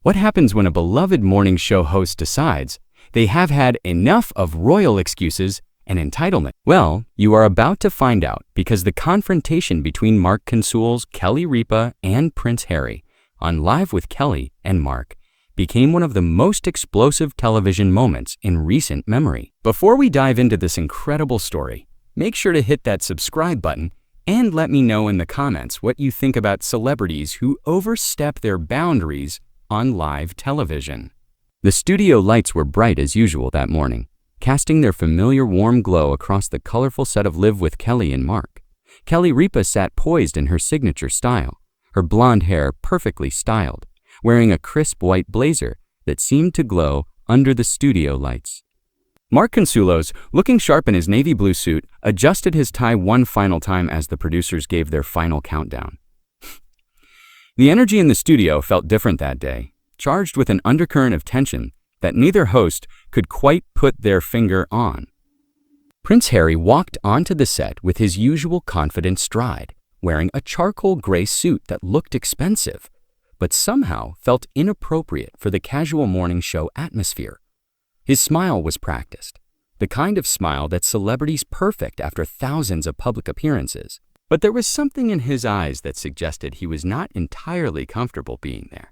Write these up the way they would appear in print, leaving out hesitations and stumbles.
What happens when a beloved morning show host decides they have had enough of royal excuses and entitlement? Well, you are about to find out, because the confrontation between Mark Consuelos, Kelly Ripa, and Prince Harry on Live with Kelly and Mark became one of the most explosive television moments in recent memory. Before we dive into this incredible story, make sure to hit that subscribe button and let me know in the comments what you think about celebrities who overstep their boundaries on live television. The studio lights were bright as usual that morning, casting their familiar warm glow across the colorful set of Live with Kelly and Mark. Kelly Ripa sat poised in her signature style, her blonde hair perfectly styled, wearing a crisp white blazer that seemed to glow under the studio lights. Mark Consuelos, looking sharp in his navy blue suit, adjusted his tie one final time as the producers gave their final countdown. The energy in the studio felt different that day, charged with an undercurrent of tension that neither host could quite put their finger on. Prince Harry walked onto the set with his usual confident stride, wearing a charcoal gray suit that looked expensive, but somehow felt inappropriate for the casual morning show atmosphere. His smile was practiced, the kind of smile that celebrities perfect after thousands of public appearances. But there was something in his eyes that suggested he was not entirely comfortable being there.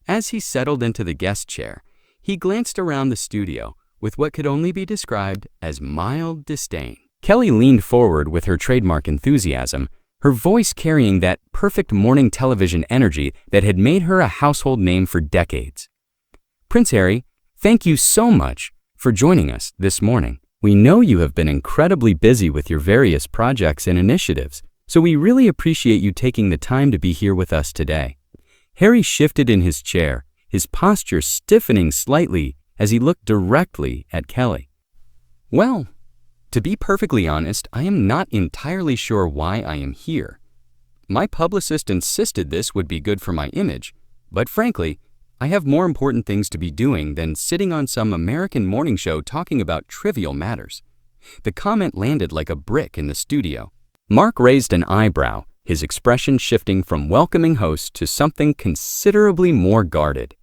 As he settled into the guest chair, he glanced around the studio with what could only be described as mild disdain. Kelly leaned forward with her trademark enthusiasm, her voice carrying that perfect morning television energy that had made her a household name for decades. "Prince Harry, thank you so much for joining us this morning. We know you have been incredibly busy with your various projects and initiatives, so we really appreciate you taking the time to be here with us today." Harry shifted in his chair, his posture stiffening slightly as he looked directly at Kelly. "Well, to be perfectly honest, I am not entirely sure why I am here. My publicist insisted this would be good for my image, but frankly, I have more important things to be doing than sitting on some American morning show talking about trivial matters." The comment landed like a brick in the studio. Mark raised an eyebrow, his expression shifting from welcoming host to something considerably more guarded.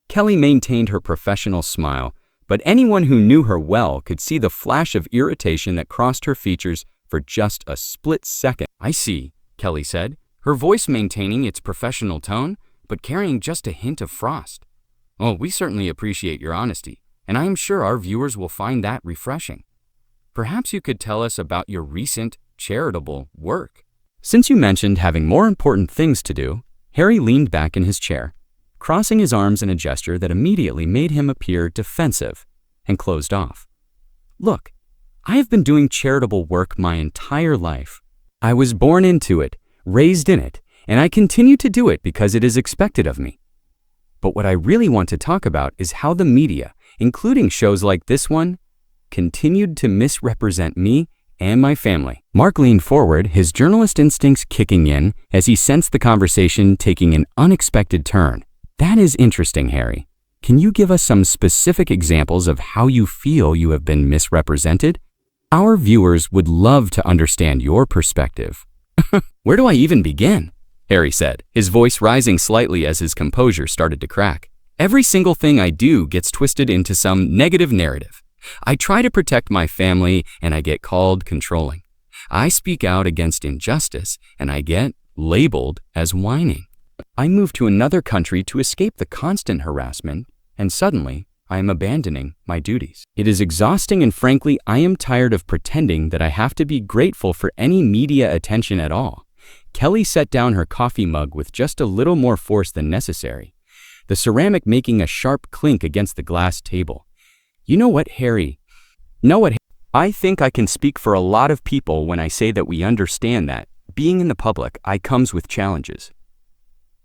Kelly maintained her professional smile, but anyone who knew her well could see the flash of irritation that crossed her features for just a split second. "I see," Kelly said, her voice maintaining its professional tone, but carrying just a hint of frost. "Oh, we certainly appreciate your honesty, and I am sure our viewers will find that refreshing. Perhaps you could tell us about your recent charitable work." "Since you mentioned having more important things to do," Harry leaned back in his chair, crossing his arms in a gesture that immediately made him appear defensive, and closed off. "Look, I have been doing charitable work my entire life. I was born into it, raised in it, and I continue to do it because it is expected of me. But what I really want to talk about is how the media, including shows like this one, continued to misrepresent me and my family." Mark leaned forward, his journalist instincts kicking in as he sensed the conversation taking an unexpected turn. "That is interesting, Harry. Can you give us some specific examples of how you feel you have been misrepresented? Our viewers would love to understand your perspective." "Where do I even begin?" Harry said, his voice rising slightly as his composure started to crack. "Every single thing I do gets twisted into some negative narrative. I try to protect my family and I get called controlling. I speak out against injustice and I get labeled as whining. I move to another country to escape the constant harassment, and suddenly I am abandoning my duties. It is exhausting, and frankly, I am tired of pretending that I have to be grateful for any media attention at all." Kelly set down her coffee mug with just a little more force than necessary, the ceramic making a sharp clink against the glass table. "You know what, Harry? I think I can speak for a lot of people when I say that we understand that, being in the public eye comes with challenges.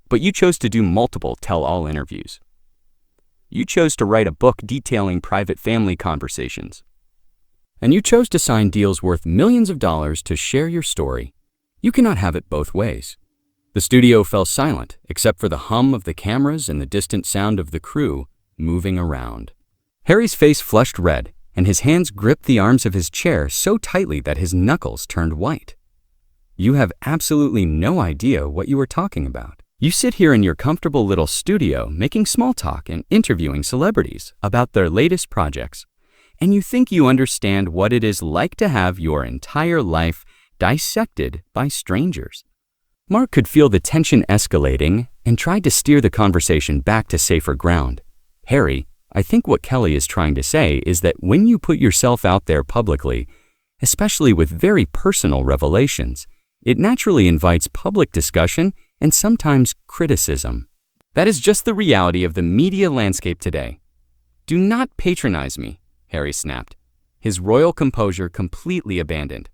But you chose to do multiple tell-all interviews. You chose to write a book detailing private family conversations. And you chose to sign deals worth millions of dollars to share your story. You cannot have it both ways." The studio fell silent, except for the hum of the cameras and the distant sound of the crew moving around. Harry's face flushed red, and his hands gripped the arms of his chair so tightly that his knuckles turned white. "You have absolutely no idea what you are talking about." You sit here in your comfortable little studio making small talk and interviewing celebrities about their latest projects, and you think you understand what it is like to have your entire life dissected by strangers. Mark could feel the tension escalating and tried to steer the conversation back to safer ground. Harry, I think what Kelly is trying to say is that when you put yourself out there publicly, especially with very personal revelations, it naturally invites public discussion and sometimes criticism. That is just the reality of the media landscape today. Do not patronize me, Harry snapped, his royal composure completely abandoned.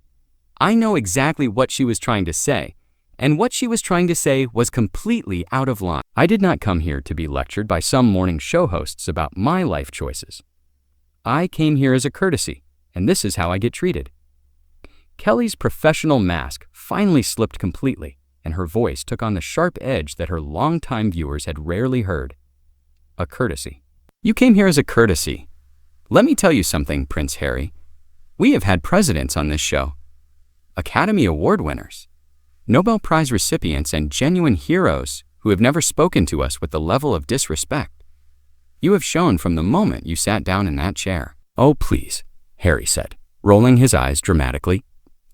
I know exactly what she was trying to say, and what she was trying to say was completely out of line. I did not come here to be lectured by some morning show hosts about my life choices. I came here as a courtesy, and this is how I get treated. Kelly's professional mask finally slipped completely, and her voice took on the sharp edge that her longtime viewers had rarely heard. A courtesy. You came here as a courtesy. Let me tell you something, Prince Harry. We have had presidents on this show, Academy Award winners, Nobel Prize recipients, and genuine heroes who have never spoken to us with the level of disrespect you have shown from the moment you sat down in that chair. Oh, please, Harry said, rolling his eyes dramatically.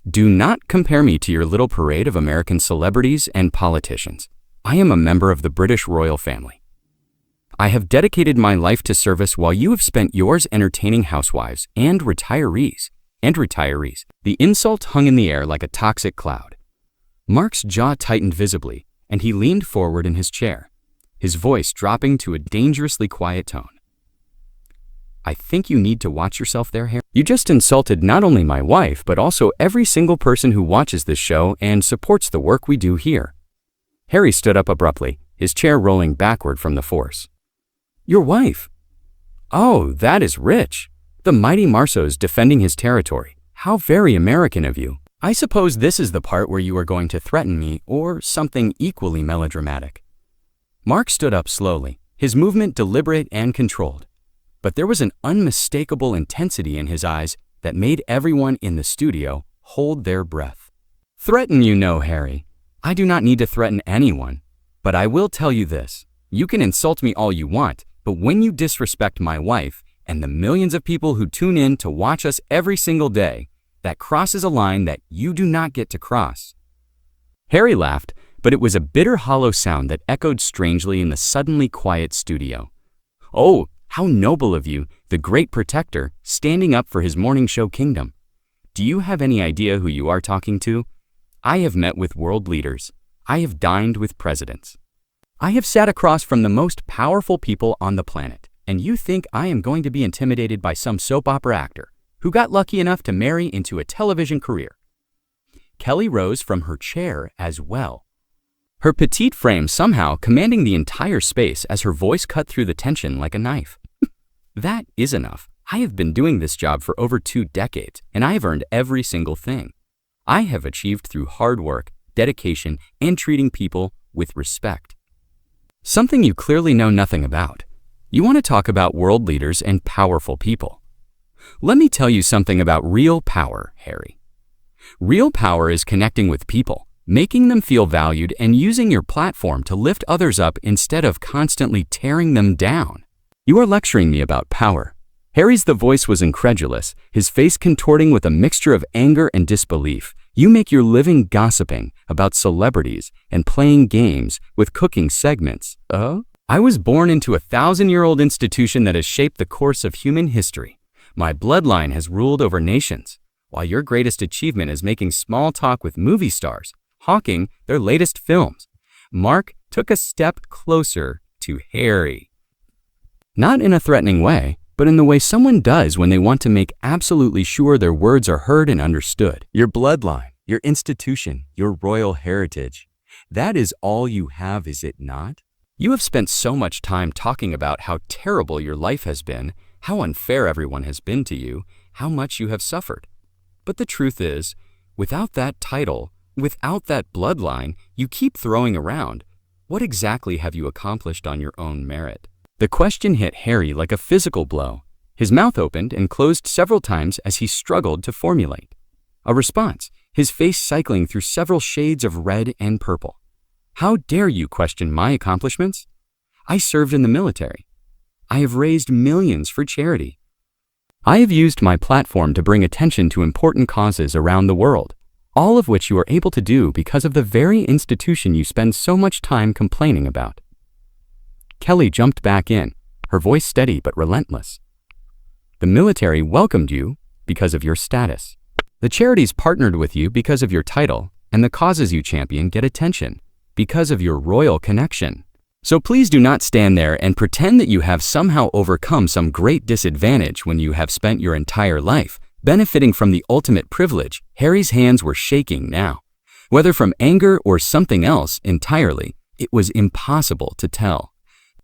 Do not compare me to your little parade of American celebrities and politicians. I am a member of the British royal family. I have dedicated my life to service while you have spent yours entertaining housewives and retirees. The insult hung in the air like a toxic cloud. Mark's jaw tightened visibly, and he leaned forward in his chair, his voice dropping to a dangerously quiet tone. I think you need to watch yourself there, Harry. You just insulted not only my wife, but also every single person who watches this show and supports the work we do here. Harry stood up abruptly, his chair rolling backward from the force. Your wife? Oh, that is rich. The mighty Marceau's defending his territory. How very American of you. I suppose this is the part where you are going to threaten me, or something equally melodramatic. Mark stood up slowly, his movement deliberate and controlled. But there was an unmistakable intensity in his eyes that made everyone in the studio hold their breath. Threaten you no, Harry. I do not need to threaten anyone. But I will tell you this. You can insult me all you want, but when you disrespect my wife and the millions of people who tune in to watch us every single day, that crosses a line that you do not get to cross. Harry laughed, but it was a bitter, hollow sound that echoed strangely in the suddenly quiet studio. Oh, how noble of you, the great protector, standing up for his morning show kingdom. Do you have any idea who you are talking to? I have met with world leaders. I have dined with presidents. I have sat across from the most powerful people on the planet, and you think I am going to be intimidated by some soap opera actor who got lucky enough to marry into a television career? Kelly rose from her chair as well, her petite frame somehow commanding the entire space as her voice cut through the tension like a knife. That is enough. I have been doing this job for over 2 decades, and I have earned every single thing I have achieved through hard work, dedication, and treating people with respect. Something you clearly know nothing about. You want to talk about world leaders and powerful people. Let me tell you something about real power, Harry. Real power is connecting with people, making them feel valued, and using your platform to lift others up instead of constantly tearing them down. You are lecturing me about power. Harry's voice was incredulous, his face contorting with a mixture of anger and disbelief. You make your living gossiping about celebrities and playing games with cooking segments. Oh? I was born into a 1,000-year-old institution that has shaped the course of human history. My bloodline has ruled over nations, while your greatest achievement is making small talk with movie stars, hawking their latest films. Mark took a step closer to Harry. Not in a threatening way, but in the way someone does when they want to make absolutely sure their words are heard and understood. Your bloodline, your institution, your royal heritage. That is all you have, is it not? You have spent so much time talking about how terrible your life has been, how unfair everyone has been to you, how much you have suffered. But the truth is, without that title, without that bloodline you keep throwing around, what exactly have you accomplished on your own merit? The question hit Harry like a physical blow. His mouth opened and closed several times as he struggled to formulate a response, his face cycling through several shades of red and purple. How dare you question my accomplishments? I served in the military. I have raised millions for charity. I have used my platform to bring attention to important causes around the world, all of which you are able to do because of the very institution you spend so much time complaining about. Kelly jumped back in, her voice steady but relentless. The military welcomed you because of your status. The charities partnered with you because of your title, and the causes you champion get attention because of your royal connection. So please do not stand there and pretend that you have somehow overcome some great disadvantage when you have spent your entire life benefiting from the ultimate privilege. Harry's hands were shaking now. Whether from anger or something else entirely, it was impossible to tell.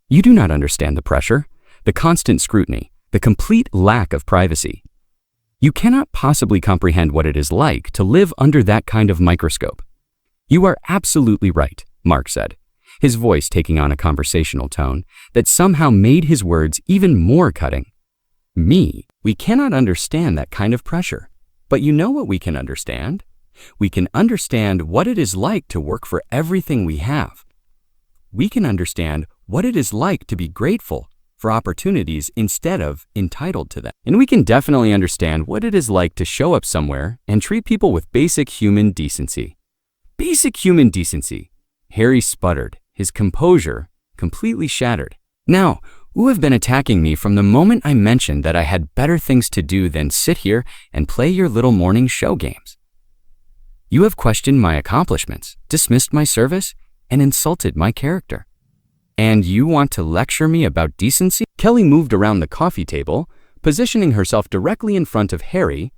You do not understand the pressure, the constant scrutiny, the complete lack of privacy. You cannot possibly comprehend what it is like to live under that kind of microscope. You are absolutely right, Mark said, his voice taking on a conversational tone that somehow made his words even more cutting. We cannot understand that kind of pressure. But you know what we can understand? We can understand what it is like to work for everything we have. We can understand what it is like to be grateful for opportunities instead of entitled to them. And we can definitely understand what it is like to show up somewhere and treat people with basic human decency. Basic human decency. Harry sputtered, his composure completely shattered. Now, who have been attacking me from the moment I mentioned that I had better things to do than sit here and play your little morning show games? You have questioned my accomplishments, dismissed my service, and insulted my character. And you want to lecture me about decency? Kelly moved around the coffee table, positioning herself directly in front of Harry,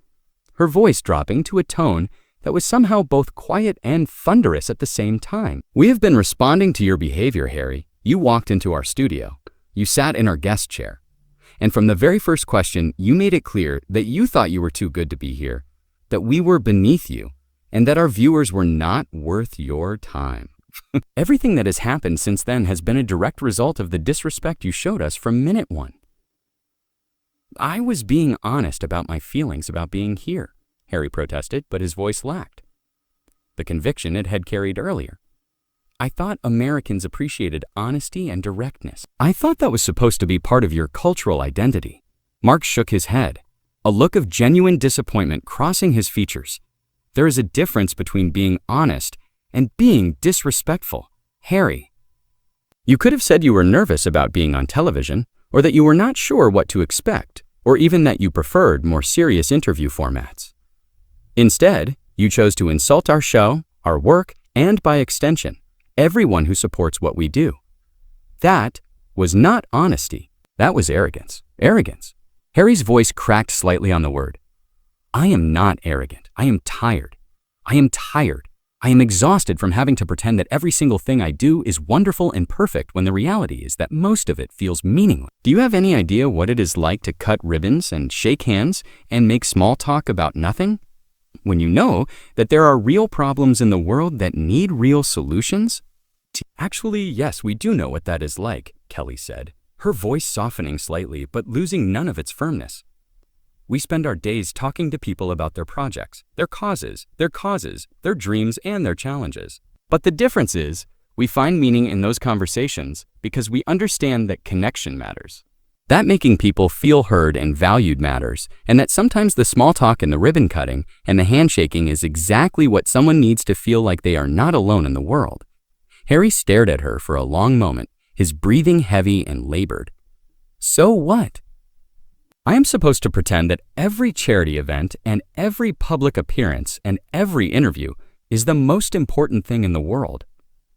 her voice dropping to a tone that was somehow both quiet and thunderous at the same time. We have been responding to your behavior, Harry. You walked into our studio. You sat in our guest chair. And from the very first question, you made it clear that you thought you were too good to be here, that we were beneath you, and that our viewers were not worth your time. Everything that has happened since then has been a direct result of the disrespect you showed us from minute one. I was being honest about my feelings about being here, Harry protested, but his voice lacked the conviction it had carried earlier. I thought Americans appreciated honesty and directness. I thought that was supposed to be part of your cultural identity. Mark shook his head, a look of genuine disappointment crossing his features. There is a difference between being honest and being disrespectful. Harry, you could have said you were nervous about being on television, or that you were not sure what to expect, or even that you preferred more serious interview formats. Instead, you chose to insult our show, our work, and by extension, everyone who supports what we do. That was not honesty. That was arrogance. Arrogance. Harry's voice cracked slightly on the word. I am not arrogant. I am tired. I am tired. I am exhausted from having to pretend that every single thing I do is wonderful and perfect when the reality is that most of it feels meaningless. Do you have any idea what it is like to cut ribbons and shake hands and make small talk about nothing? When you know that there are real problems in the world that need real solutions? Actually, yes, we do know what that is like, Kelly said, her voice softening slightly but losing none of its firmness. We spend our days talking to people about their projects, their causes, their dreams, and their challenges. But the difference is, we find meaning in those conversations because we understand that connection matters. That making people feel heard and valued matters, and that sometimes the small talk and the ribbon cutting and the handshaking is exactly what someone needs to feel like they are not alone in the world. Harry stared at her for a long moment, his breathing heavy and labored. So what? I am supposed to pretend that every charity event and every public appearance and every interview is the most important thing in the world.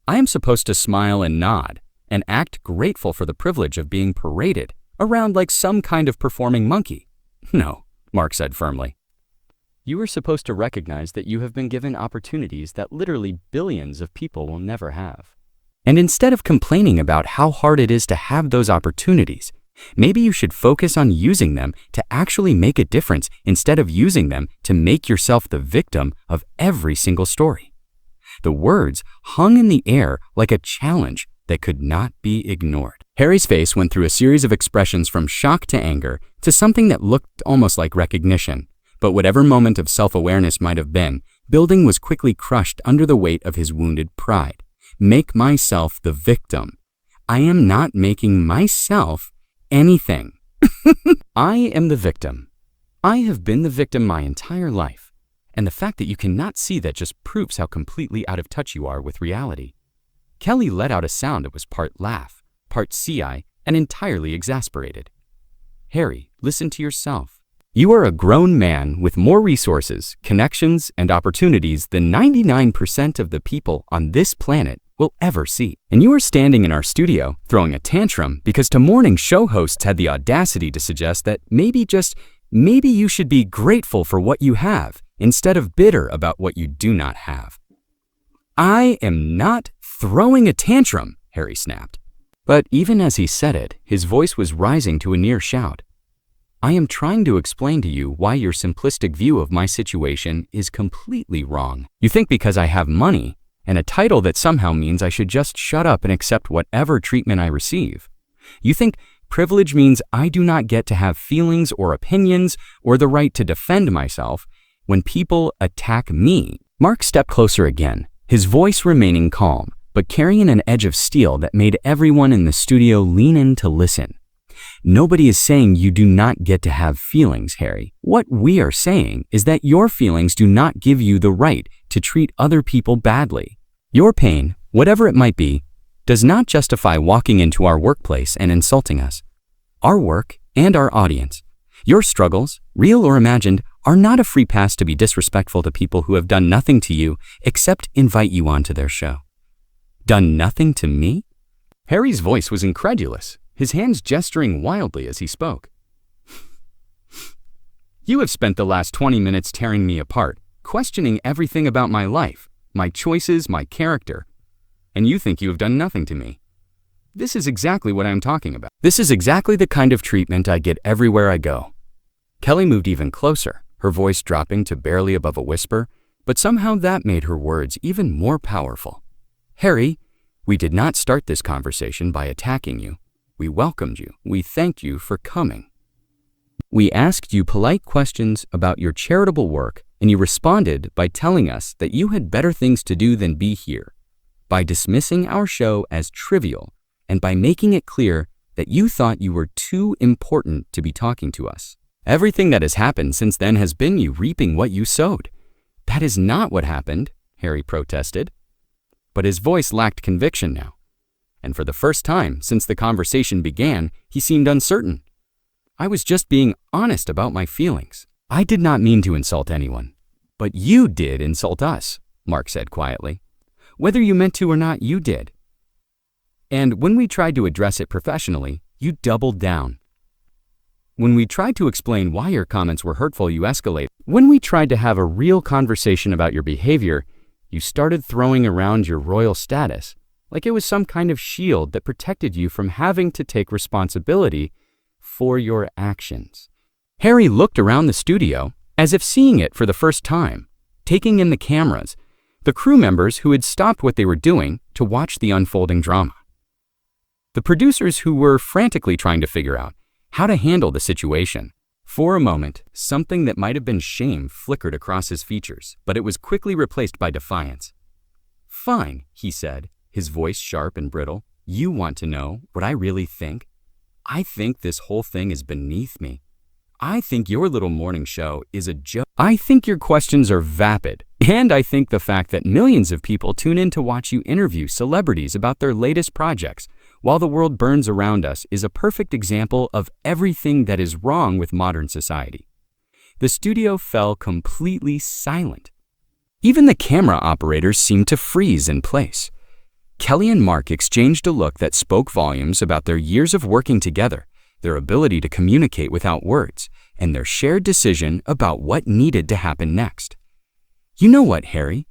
I am supposed to smile and nod and act grateful for the privilege of being paraded around like some kind of performing monkey. No, Mark said firmly. You are supposed to recognize that you have been given opportunities that literally billions of people will never have. And instead of complaining about how hard it is to have those opportunities, maybe you should focus on using them to actually make a difference instead of using them to make yourself the victim of every single story. The words hung in the air like a challenge that could not be ignored. Harry's face went through a series of expressions from shock to anger to something that looked almost like recognition. But whatever moment of self-awareness might have been, Building was quickly crushed under the weight of his wounded pride. make myself the victim. I am not making myself anything. I am the victim. I have been the victim my entire life. And the fact that you cannot see that just proves how completely out of touch you are with reality. Kelly let out a sound that was part laugh, part sigh, and entirely exasperated. Harry, listen to yourself. You are a grown man with more resources, connections, and opportunities than 99% of the people on this planet will ever see. And you are standing in our studio throwing a tantrum because two morning show hosts had the audacity to suggest that maybe you should be grateful for what you have instead of bitter about what you do not have. I am not throwing a tantrum, Harry snapped. But even as he said it, his voice was rising to a near shout. I am trying to explain to you why your simplistic view of my situation is completely wrong. You think because I have money and a title that somehow means I should just shut up and accept whatever treatment I receive. You think privilege means I do not get to have feelings or opinions or the right to defend myself when people attack me. Mark stepped closer again, his voice remaining calm, but carrying an edge of steel that made everyone in the studio lean in to listen. Nobody is saying you do not get to have feelings, Harry. What we are saying is that your feelings do not give you the right to treat other people badly. Your pain, whatever it might be, does not justify walking into our workplace and insulting us. Our work and our audience, your struggles, real or imagined, are not a free pass to be disrespectful to people who have done nothing to you except invite you onto their show. Done nothing to me? Harry's voice was incredulous, his hands gesturing wildly as he spoke. You have spent the last 20 minutes tearing me apart, questioning everything about my life, my choices, my character, and you think you have done nothing to me. This is exactly what I'm talking about. This is exactly the kind of treatment I get everywhere I go. Kelly moved even closer, her voice dropping to barely above a whisper, but somehow that made her words even more powerful. Harry, we did not start this conversation by attacking you. We welcomed you. We thanked you for coming. We asked you polite questions about your charitable work, and you responded by telling us that you had better things to do than be here, by dismissing our show as trivial, and by making it clear that you thought you were too important to be talking to us. Everything that has happened since then has been you reaping what you sowed. That is not what happened, Harry protested. But his voice lacked conviction now. And for the first time since the conversation began, he seemed uncertain. I was just being honest about my feelings. I did not mean to insult anyone. But you did insult us, Mark said quietly. Whether you meant to or not, you did. And when we tried to address it professionally, you doubled down. When we tried to explain why your comments were hurtful, you escalated. When we tried to have a real conversation about your behavior, you started throwing around your royal status, like it was some kind of shield that protected you from having to take responsibility for your actions. Harry looked around the studio as if seeing it for the first time, taking in the cameras, the crew members who had stopped what they were doing to watch the unfolding drama. The producers who were frantically trying to figure out how to handle the situation. For a moment, something that might have been shame flickered across his features, but it was quickly replaced by defiance. Fine, he said, his voice sharp and brittle. You want to know what I really think? I think this whole thing is beneath me. I think your little morning show is a joke. I think your questions are vapid. And I think the fact that millions of people tune in to watch you interview celebrities about their latest projects while the world burns around us is a perfect example of everything that is wrong with modern society. The studio fell completely silent. Even the camera operators seemed to freeze in place. Kelly and Mark exchanged a look that spoke volumes about their years of working together, their ability to communicate without words, and their shared decision about what needed to happen next. You know what, Harry?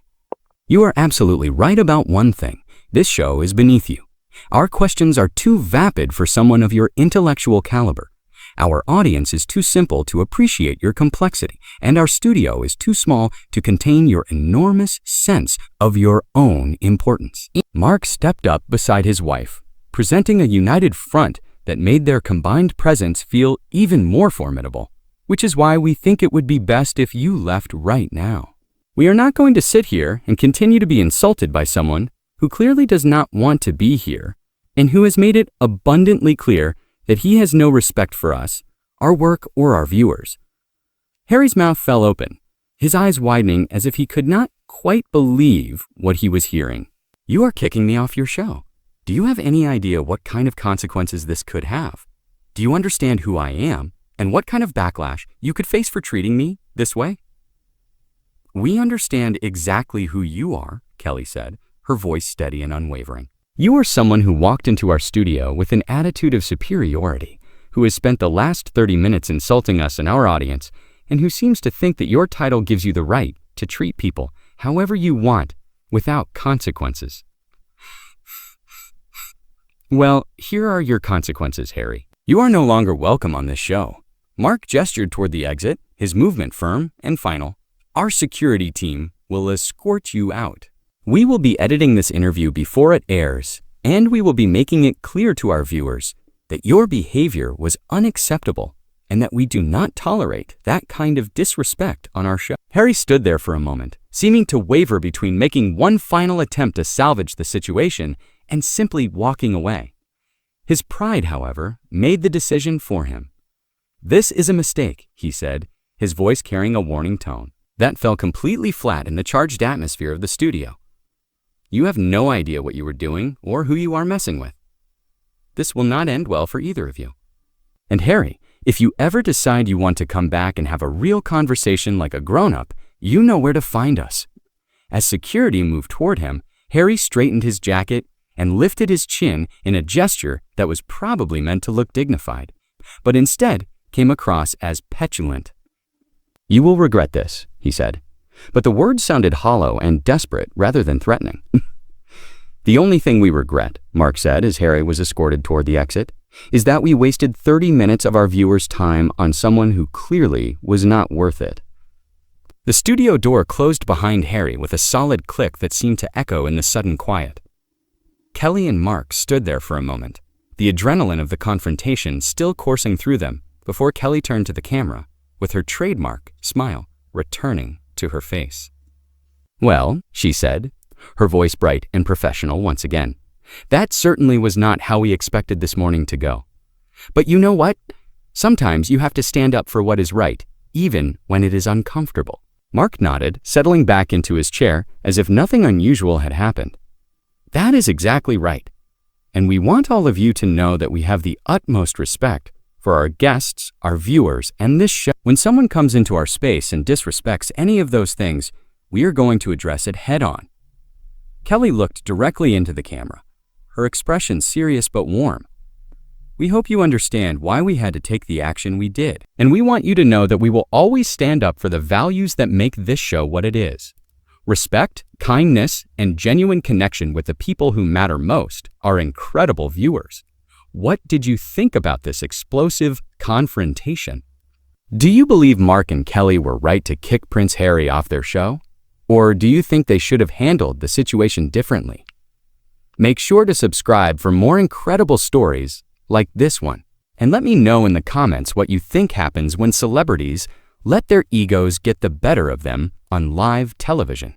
You are absolutely right about one thing. This show is beneath you. Our questions are too vapid for someone of your intellectual caliber. Our audience is too simple to appreciate your complexity, and our studio is too small to contain your enormous sense of your own importance. Mark stepped up beside his wife, presenting a united front that made their combined presence feel even more formidable, which is why we think it would be best if you left right now. We are not going to sit here and continue to be insulted by someone who clearly does not want to be here, and who has made it abundantly clear that he has no respect for us, our work, or our viewers. Harry's mouth fell open, his eyes widening as if he could not quite believe what he was hearing. "You are kicking me off your show. Do you have any idea what kind of consequences this could have? Do you understand who I am and what kind of backlash you could face for treating me this way?" "We understand exactly who you are," Kelly said, her voice steady and unwavering. "You are someone who walked into our studio with an attitude of superiority, who has spent the last 30 minutes insulting us and our audience, and who seems to think that your title gives you the right to treat people however you want without consequences." "Well, here are your consequences, Harry. You are no longer welcome on this show." Mark gestured toward the exit, his movement firm and final. "Our security team will escort you out. We will be editing this interview before it airs, and we will be making it clear to our viewers that your behavior was unacceptable and that we do not tolerate that kind of disrespect on our show." Harry stood there for a moment, seeming to waver between making one final attempt to salvage the situation and simply walking away. His pride, however, made the decision for him. "This is a mistake," he said, his voice carrying a warning tone that fell completely flat in the charged atmosphere of the studio. "You have no idea what you are doing or who you are messing with. This will not end well for either of you. And Harry, if you ever decide you want to come back and have a real conversation like a grown-up, you know where to find us." As security moved toward him, Harry straightened his jacket and lifted his chin in a gesture that was probably meant to look dignified, but instead came across as petulant. "You will regret this," he said, but the words sounded hollow and desperate rather than threatening. "The only thing we regret," Mark said as Harry was escorted toward the exit, "is that we wasted 30 minutes of our viewers' time on someone who clearly was not worth it." The studio door closed behind Harry with a solid click that seemed to echo in the sudden quiet. Kelly and Mark stood there for a moment, the adrenaline of the confrontation still coursing through them, before Kelly turned to the camera, with her trademark smile returning to her face. "Well," she said, her voice bright and professional once again, "that certainly was not how we expected this morning to go. But you know what? Sometimes you have to stand up for what is right, even when it is uncomfortable." Mark nodded, settling back into his chair as if nothing unusual had happened. "That is exactly right. And we want all of you to know that we have the utmost respect for our guests, our viewers, and this show. When someone comes into our space and disrespects any of those things, we are going to address it head on." Kelly looked directly into the camera, her expression serious but warm. "We hope you understand why we had to take the action we did, and we want you to know that we will always stand up for the values that make this show what it is. Respect, kindness, and genuine connection with the people who matter most, our incredible viewers. What did you think about this explosive confrontation? Do you believe Mark and Kelly were right to kick Prince Harry off their show? Or do you think they should have handled the situation differently? Make sure to subscribe for more incredible stories like this one, and let me know in the comments what you think happens when celebrities let their egos get the better of them on live television.